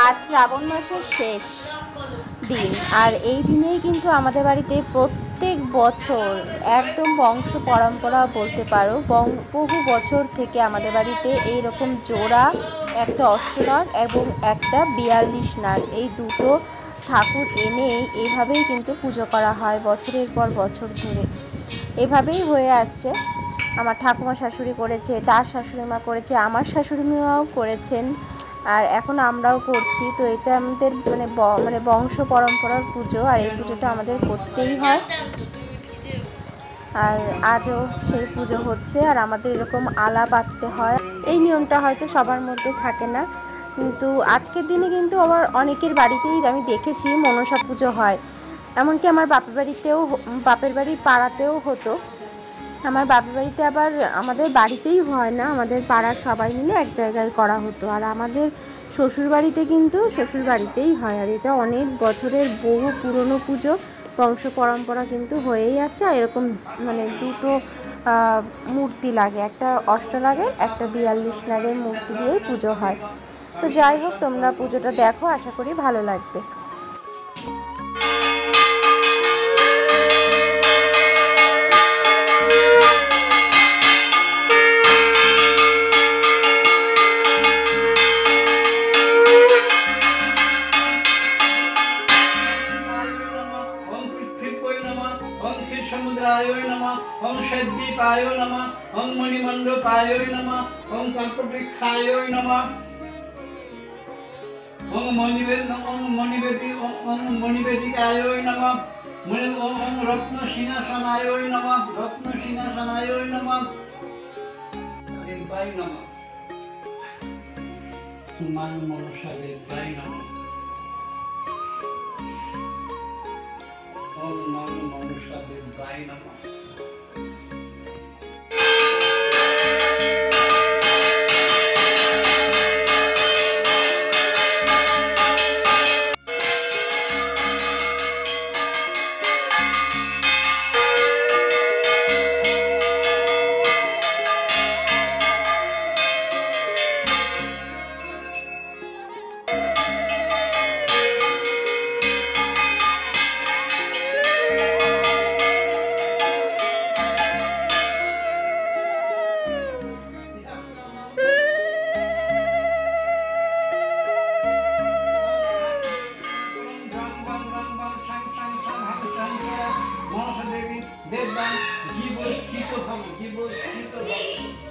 আজ শ্রাবণ মাসের শেষ দিন, আর এই দিনেই কিন্তু আমাদের বাড়িতে প্রত্যেক বছর একদম বংশ পরম্পরা বলতে পারো, বহু বছর থেকে আমাদের বাড়িতে এইরকম জোড়া একটা অষ্টনাগ এবং একটা 42 নাগ, এই দুটো ঠাকুর এনেই এইভাবেই কিন্তু পুজো করা হয় বছরের পর বছর ধরে। এভাবেই হয়ে আসছে। আমার ঠাকুমা শাশুড়ি করেছে, তার শাশুড়ি মা করেছে, আমার শাশুড়ি মাও করেছেন, আর এখন আমরাও করছি। তো এটা আমাদের মানে বংশ পরম্পরার পুজো, আর এই পুজোটা আমাদের করতেই হয়। আর আজও সেই পুজো হচ্ছে, আর আমাদের এরকম আলা বাঁধতে হয়। এই নিয়মটা হয়তো সবার মধ্যে থাকে না, কিন্তু আজকের দিনে কিন্তু আবার অনেকের বাড়িতেই আমি দেখেছি মনসা পুজো হয়। এমনকি আমার বাপের বাড়ির পাড়াতেও হতো। আমার বাপের বাড়িতে আবার আমাদের বাড়িতেই হয় না, আমাদের পাড়ার সবাই মিলে এক জায়গায় করা হতো। আর আমাদের শ্বশুর বাড়িতে কিন্তু শ্বশুর বাড়িতেই হয়, আর এটা অনেক বছরের বহু পুরনো পুজো, বংশ পরম্পরা কিন্তু হয়েই আসছে। আর এরকম মানে দুটো মূর্তি লাগে, একটা অষ্টনাগের একটা 42 নাগের মূর্তি দিয়েই পুজো হয়। তো যাই হোক, তোমরা পুজোটা দেখো, আশা করি ভালো লাগবে। समुद्राय नमः ओम सद्दीपाय नमः ओम मणिमंडपाय नमः ओम कल्पवृक्षाय नमः ओम मणिवेदिकाय नमः ओम रत्न सिंहासनाय नमः रत्न सिंहासनाय नमः देवाय नमः मान मनसा देवाय नमः ओम मान मनसा देवाय नमः। देवदान जीव स्थित भव जीव स्थित भव